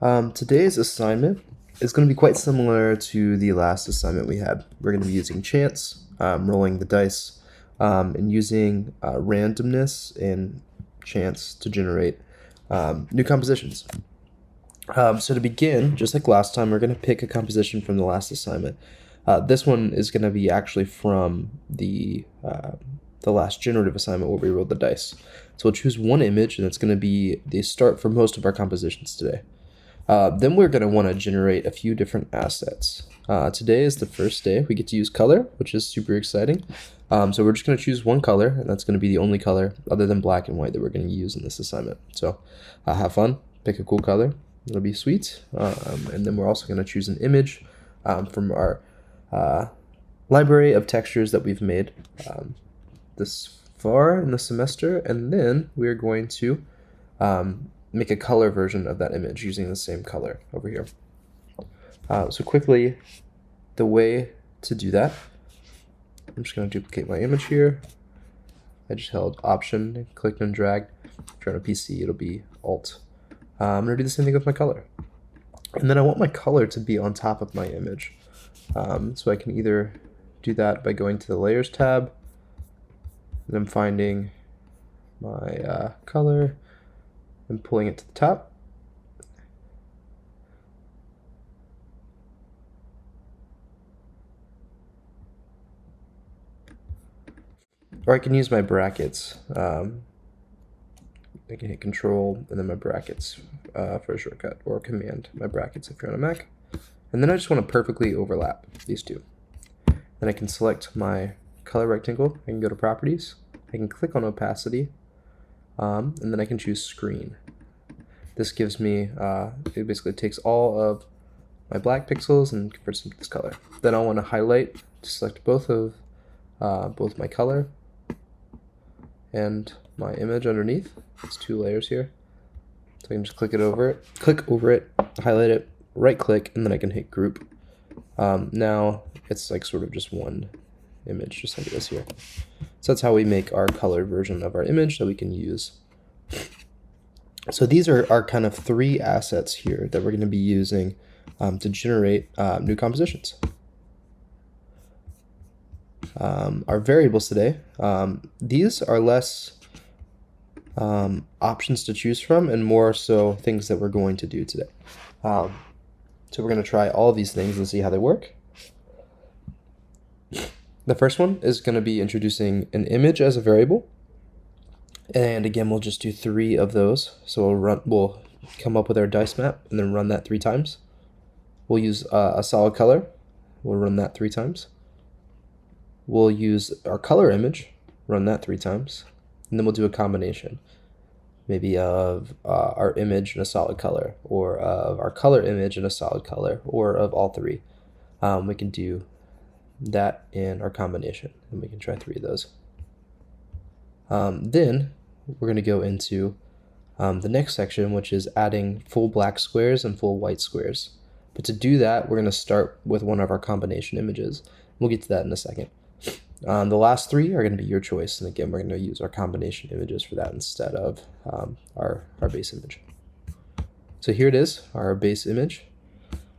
Today's assignment is going to be quite similar to the last assignment we had. We're going to be using chance, rolling the dice, and using randomness and chance to generate new compositions. So to begin, just like last time, we're going to pick a composition from the last assignment. This one is going to be actually from the last generative assignment where we rolled the dice. So we'll choose one image, and it's going to be the start for most of our compositions today. Then we're going to want to generate a few different assets. Today is the first day we get to use color, which is super exciting. So we're just going to choose one color, and that's going to be the only color other than black and white that we're going to use in this assignment. So have fun, pick a cool color. It'll be sweet. And then we're also going to choose an image from our library of textures that we've made this far in the semester. And then we're going to make a color version of that image using the same color over here. So quickly, the way to do that, I'm just going to duplicate my image here. I just held Option, clicked and dragged. If you're on a PC, it'll be Alt. I'm going to do the same thing with my color. And then I want my color to be on top of my image. So I can either do that by going to the Layers tab, and then finding my color, and pulling it to the top. Or I can use my brackets. I can hit Control and then my brackets for a shortcut, or Command my brackets if you're on a Mac. And then I just want to perfectly overlap these two. Then I can select my color rectangle. I can go to Properties. I can click on Opacity. And then I can choose Screen. This gives me, it basically takes all of my black pixels and converts them to this color. Then I want to highlight to select both my color and my image underneath. It's two layers here. So I can just click over it, highlight it, right click, and then I can hit Group. Now it's like sort of just one image, just like this here. So that's how we make our colored version of our image that we can use. So these are our kind of three assets here that we're going to be using to generate new compositions. Our variables today, these are less options to choose from and more so things that we're going to do today. So we're going to try all of these things and see how they work. The first one is going to be introducing an image as a variable. And again, we'll just do 3 of those. So we'll come up with our dice map and then run that 3 times. We'll use a solid color. We'll run that 3 times. We'll use our color image, run that 3 times. And then we'll do a combination, maybe of our image and a solid color, or of our color image and a solid color, or of all 3. We can do that in our combination, and we can try 3 of those. Then we're going to go into the next section, which is adding full black squares and full white squares. But to do that, we're going to start with one of our combination images. We'll get to that in a second. The last 3 are going to be your choice, and again, we're going to use our combination images for that instead of our base image. So here it is, our base image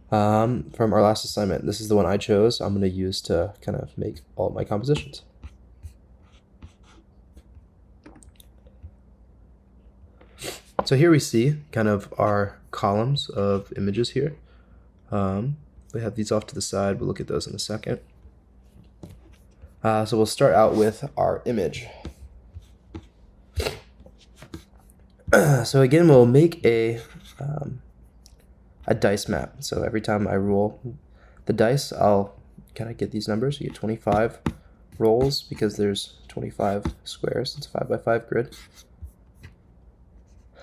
from our last assignment. This is the one I chose. I'm going to use to kind of make all of my compositions. So here we see kind of our columns of images here. We have these off to the side. We'll look at those in a second. So we'll start out with our image. So again, we'll make a dice map. So every time I roll the dice, I'll kind of get these numbers. You get 25 rolls because there's 25 squares. It's a 5x5 grid.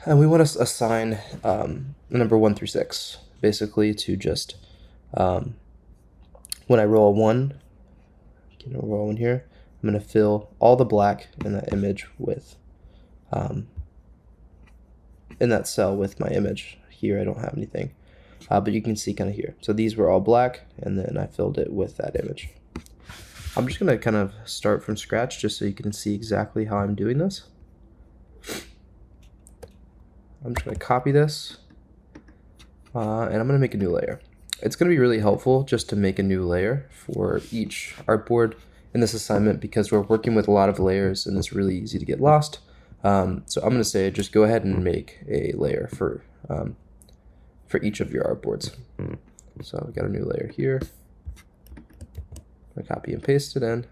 And we want to assign the number 1 through 6, basically to just, when I roll a 1, roll in here, I'm going to fill all the black in that image with, in that cell with my image. Here I don't have anything, but you can see kind of here. So these were all black, and then I filled it with that image. I'm just going to kind of start from scratch just so you can see exactly how I'm doing this. I'm just going to copy this and I'm going to make a new layer. It's going to be really helpful just to make a new layer for each artboard in this assignment because we're working with a lot of layers and it's really easy to get lost. So I'm going to say just go ahead and make a layer for each of your artboards. So we got a new layer here. I copy and paste it in.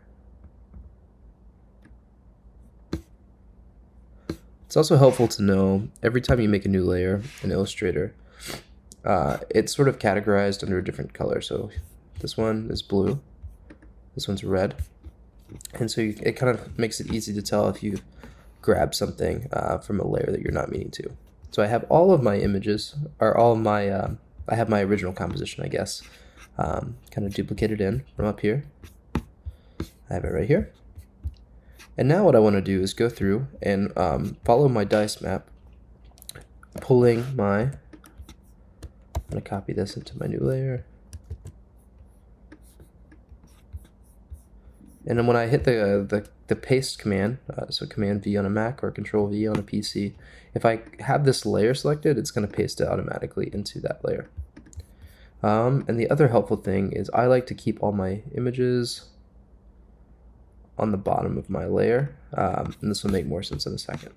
It's also helpful to know every time you make a new layer in Illustrator, it's sort of categorized under a different color. So this one is blue, this one's red, and so it kind of makes it easy to tell if you grab something from a layer that you're not meaning to. So I have all of my images, or all of my, I have my original composition, I guess, kind of duplicated in from up here. I have it right here. And now what I want to do is go through and follow my dice map, pulling my, I'm going to copy this into my new layer. And then when I hit the paste command, so Command V on a Mac or Control V on a PC, if I have this layer selected, it's going to paste it automatically into that layer. And the other helpful thing is I like to keep all my images on the bottom of my layer, and this will make more sense in a second.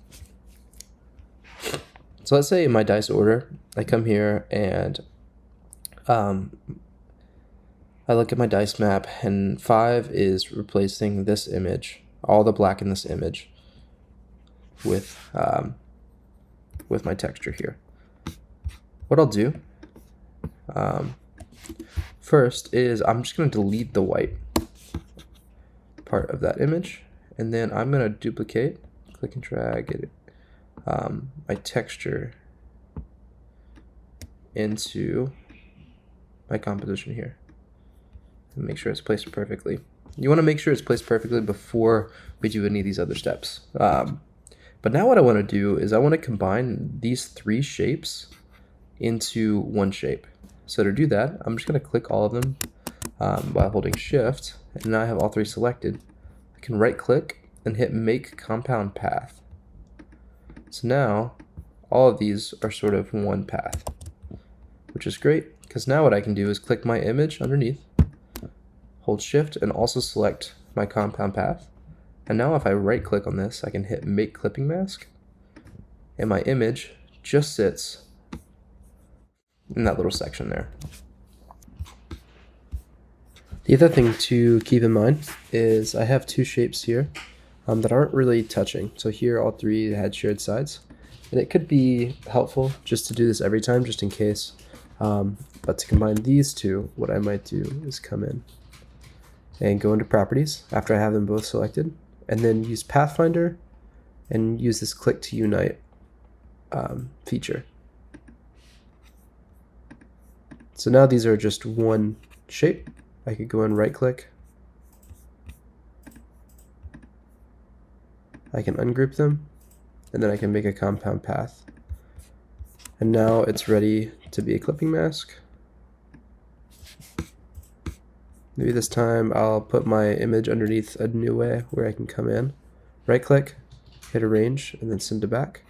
So let's say in my dice order, I come here and I look at my dice map, and 5 is replacing this image, all the black in this image, with my texture here. What I'll do first is I'm just going to delete the white part of that image, and then I'm going to duplicate, click and drag it, my texture into my composition here and make sure it's placed perfectly. You want to make sure it's placed perfectly before we do any of these other steps. But now what I want to do is I want to combine these 3 shapes into one shape. So to do that, I'm just going to click all of them while holding Shift, and now I have all 3 selected. I can right click and hit Make Compound Path. So now all of these are sort of one path, which is great because now what I can do is click my image underneath, hold Shift, and also select my compound path. And now if I right click on this, I can hit Make Clipping Mask, and my image just sits in that little section there. The other thing to keep in mind is I have 2 shapes here that aren't really touching. So here all 3 had shared sides, and it could be helpful just to do this every time just in case. But to combine these 2, what I might do is come in and go into Properties after I have them both selected, and then use Pathfinder and use this Click to Unite feature. So now these are just one shape. I could go and right click. I can ungroup them, and then I can make a compound path. And now it's ready to be a clipping mask. Maybe this time I'll put my image underneath a new way where I can come in, right click, hit arrange, and then send to back.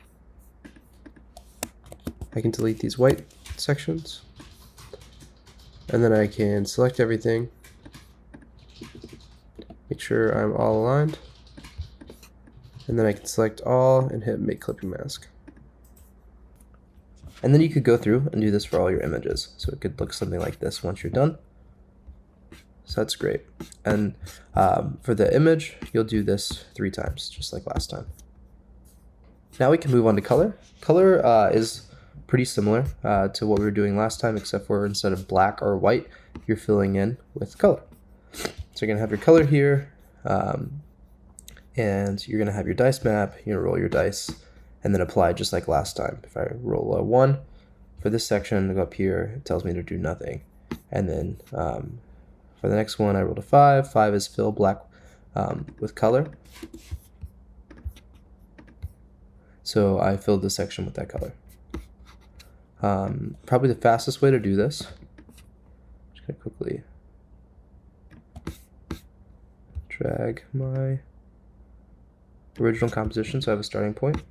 I can delete these white sections, and then I can select everything, make sure I'm all aligned, and then I can select all and hit Make Clipping Mask. And then you could go through and do this for all your images. So it could look something like this once you're done. So that's great. And for the image, you'll do this 3 times, just like last time. Now we can move on to color. Color is pretty similar to what we were doing last time, except for instead of black or white, you're filling in with color. So you're gonna have your color here, and you're gonna have your dice map, you're gonna roll your dice, and then apply just like last time. If I roll a 1, for this section, go up here, it tells me to do nothing. And then for the next one, I rolled a 5. 5 is fill black with color. So I filled this section with that color. Probably the fastest way to do this, just gonna quickly drag my original composition so I have a starting point.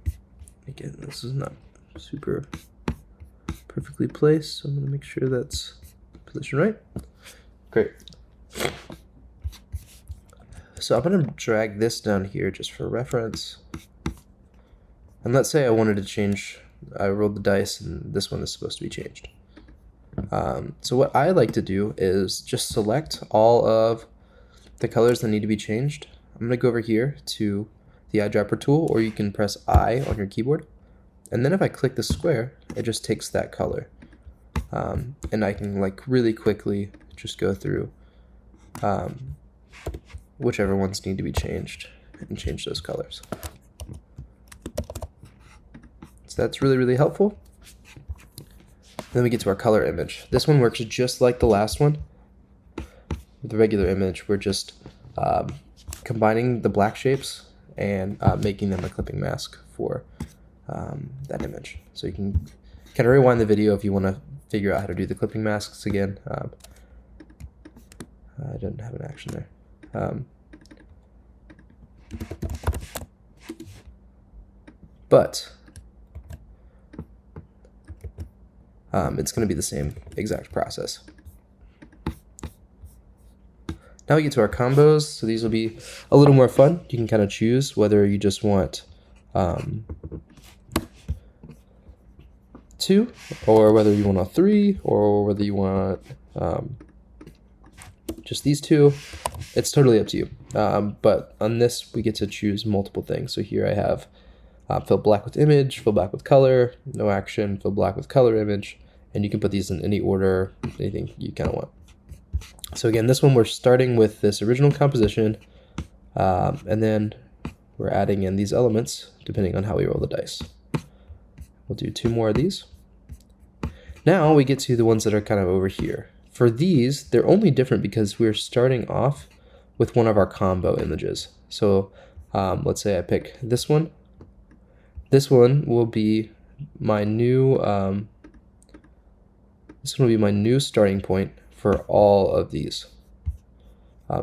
Again, this is not super perfectly placed, so I'm going to make sure that's positioned right. Great. So I'm going to drag this down here just for reference. And let's say I wanted to change, I rolled the dice and this one is supposed to be changed. So what I like to do is just select all of the colors that need to be changed. I'm going to go over here to the eyedropper tool, or you can press I on your keyboard. And then if I click the square, it just takes that color. And I can like really quickly just go through whichever ones need to be changed and change those colors. So that's really, really helpful. Then we get to our color image. This one works just like the last one. With the regular image, we're just combining the black shapes and making them a clipping mask for that image. So you can kind of rewind the video if you want to figure out how to do the clipping masks again. I didn't have an action there. But it's going to be the same exact process. Now we get to our combos, so these will be a little more fun. You can kind of choose whether you just want 2, or whether you want a 3, or whether you want just these 2. It's totally up to you. But on this, we get to choose multiple things. So here I have fill black with image, fill black with color, no action, fill black with color image, and you can put these in any order, anything you kind of want. So again, this one we're starting with this original composition, and then we're adding in these elements depending on how we roll the dice. We'll do 2 more of these. Now we get to the ones that are kind of over here. For these, they're only different because we're starting off with one of our combo images. So let's say I pick this one. This one will be my new starting point for all of these.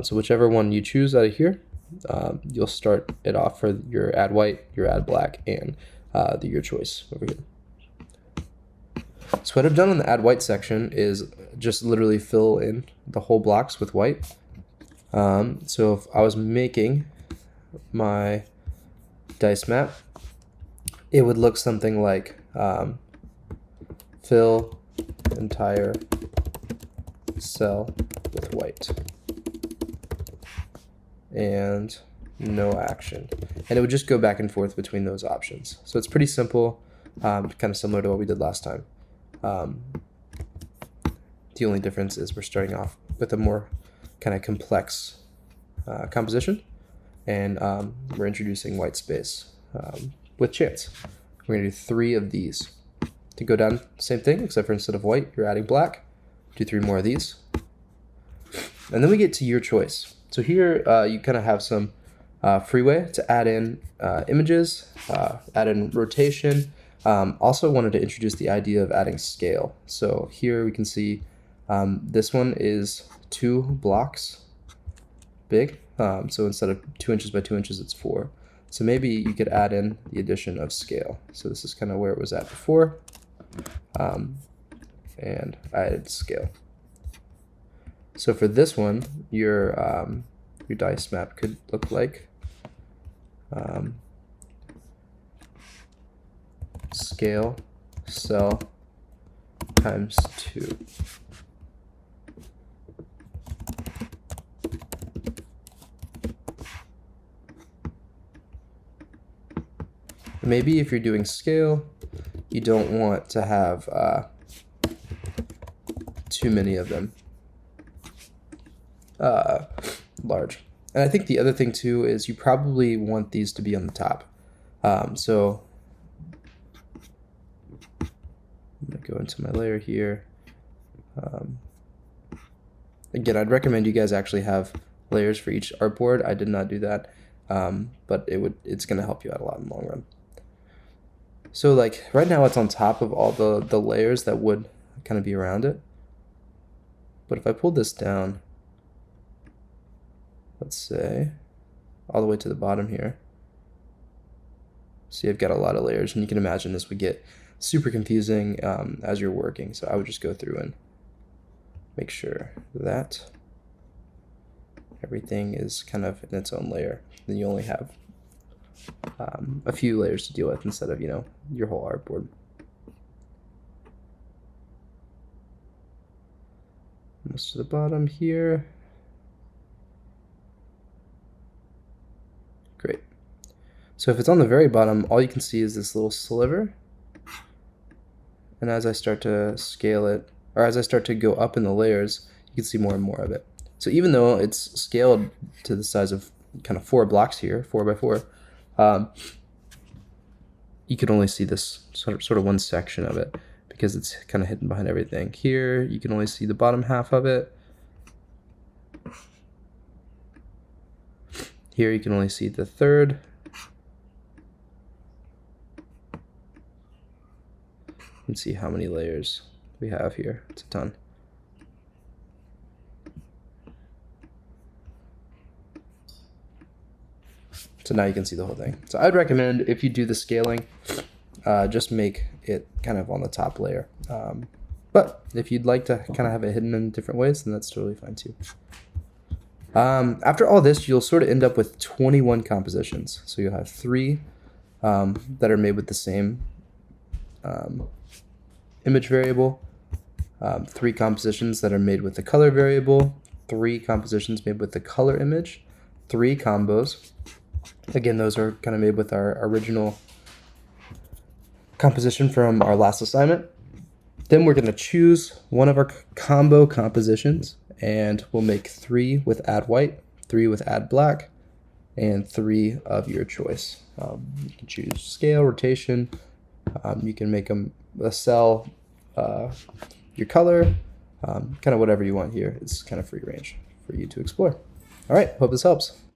So whichever one you choose out of here, you'll start it off for your add white, your add black, and your choice over here. So what I've done in the add white section is just literally fill in the whole blocks with white. So if I was making my dice map, it would look something like fill entire cell with white and no action, and it would just go back and forth between those options. So it's pretty simple, kind of similar to what we did last time. The only difference is we're starting off with a more kind of complex composition, and we're introducing white space with chance. We're going to do 3 of these. To go down, same thing, except for instead of white, you're adding black. Do 3 more of these. And then we get to your choice. So here you kind of have some freeway to add in images, add in rotation. Also wanted to introduce the idea of adding scale. So here we can see this one is 2 blocks big. So instead of 2 inches by 2 inches, it's 4. So maybe you could add in the addition of scale. So this is kind of where it was at before. And I added scale. So for this one, your dice map could look like scale cell times 2. Maybe if you're doing scale, you don't want to have too many of them large. And I think the other thing too is you probably want these to be on the top. So I'm gonna go into my layer here. Again, I'd recommend you guys actually have layers for each artboard. I did not do that, but it's gonna help you out a lot in the long run. So like right now it's on top of all the layers that would kind of be around it. But if I pull this down, let's say all the way to the bottom here, see I've got a lot of layers, and you can imagine this would get super confusing as you're working. So I would just go through and make sure that everything is kind of in its own layer. Then you only have a few layers to deal with instead of, your whole artboard. Almost to the bottom here. Great. So if it's on the very bottom, all you can see is this little sliver. And as I start to scale it, or as I start to go up in the layers, you can see more and more of it. So even though it's scaled to the size of kind of 4 blocks here, 4 by 4, you can only see this sort of one section of it because it's kind of hidden behind everything. Here, you can only see the bottom half of it. Here, you can only see the third. You can see how many layers we have here. It's a ton. So now you can see the whole thing. So I'd recommend, if you do the scaling, just make it kind of on the top layer. But if you'd like to kind of have it hidden in different ways, then that's totally fine too. After all this, you'll sort of end up with 21 compositions. So you'll have 3 that are made with the same image variable, 3 compositions that are made with the color variable, 3 compositions made with the color image, 3 combos. Again, those are kind of made with our original composition from our last assignment. Then we're going to choose one of our combo compositions, and we'll make 3 with add white, 3 with add black, and 3 of your choice. You can choose scale, rotation. You can make a cell your color, kind of whatever you want here. It's kind of free range for you to explore. All right, hope this helps.